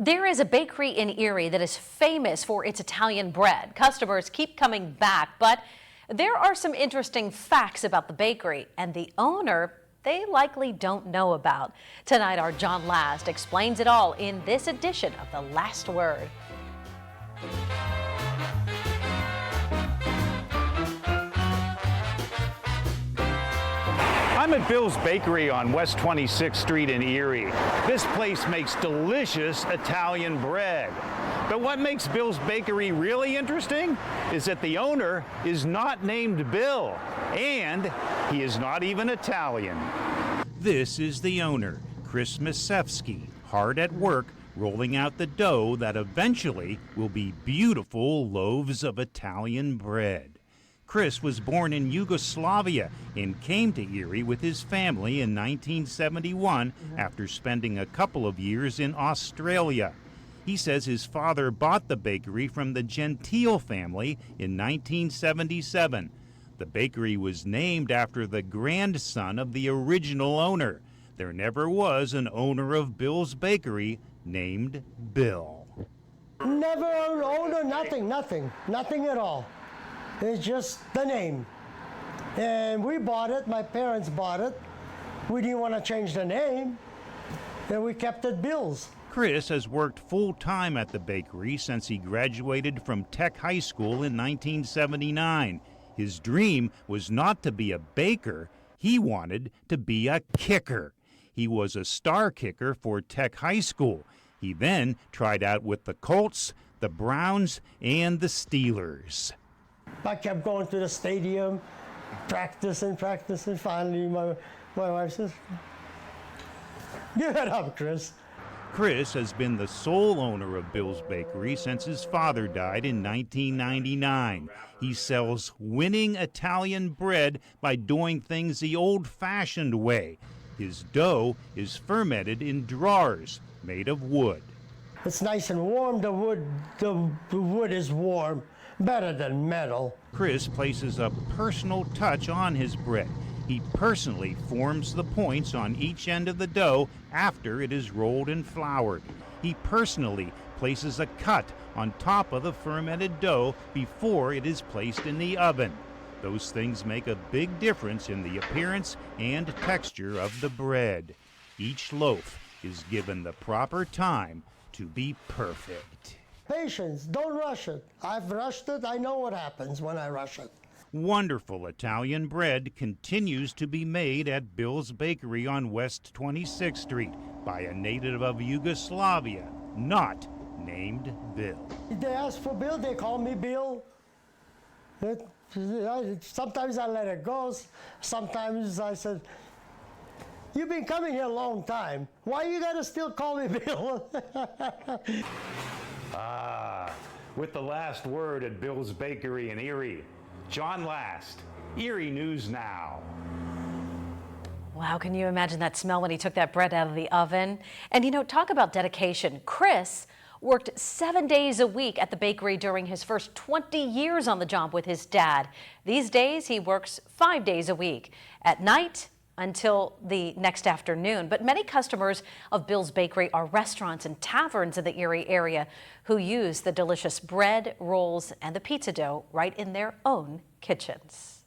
There is a bakery in Erie that is famous for its Italian bread. Customers keep coming back, but there are some interesting facts about the bakery and the owner they likely don't know about. Tonight, our John Last explains it all in this edition of The Last Word. I'm at Bill's Bakery on West 26th Street in Erie. This place makes delicious Italian bread. But what makes Bill's Bakery really interesting is that the owner is not named Bill, and he is not even Italian. This is the owner, Chris Misevsky, hard at work rolling out the dough that eventually will be beautiful loaves of Italian bread. Chris was born in Yugoslavia and came to Erie with his family in 1971 after spending a couple of years in Australia. He says his father bought the bakery from the Gentile family in 1977. The bakery was named after the grandson of the original owner. There never was an owner of Bill's Bakery named Bill. Never an owner, nothing at all. It's just the name. And we bought it, my parents bought it. We didn't want to change the name, and we kept it Bill's. Chris has worked full-time at the bakery since he graduated from Tech High School in 1979. His dream was not to be a baker, he wanted to be a kicker. He was a star kicker for Tech High School. He then tried out with the Colts, the Browns, and the Steelers. I kept going to the stadium, practicing. Finally, my wife says, "Give it up, Chris." Chris has been the sole owner of Bill's Bakery since his father died in 1999. He sells winning Italian bread by doing things the old-fashioned way. His dough is fermented in drawers made of wood. It's nice and warm. The wood is warm. Better than metal. Chris places a personal touch on his bread. He personally forms the points on each end of the dough after it is rolled and floured. He personally places a cut on top of the fermented dough before it is placed in the oven. Those things make a big difference in the appearance and texture of the bread. Each loaf is given the proper time to be perfect. Patience, don't rush it. I've rushed it, I know what happens when I rush it. Wonderful Italian bread continues to be made at Bill's Bakery on West 26th Street by a native of Yugoslavia, not named Bill. They ask for Bill, they call me Bill. Sometimes I let it go, sometimes I said, "You've been coming here a long time. Why you gotta still call me Bill?" With the last word at Bill's Bakery in Erie, John Last, Erie News Now. Wow, can you imagine that smell when he took that bread out of the oven? And talk about dedication. Chris worked 7 days a week at the bakery during his first 20 years on the job with his dad. These days, he works 5 days a week. At night, until the next afternoon. But many customers of Bill's Bakery are restaurants and taverns in the Erie area who use the delicious bread, rolls, and the pizza dough right in their own kitchens.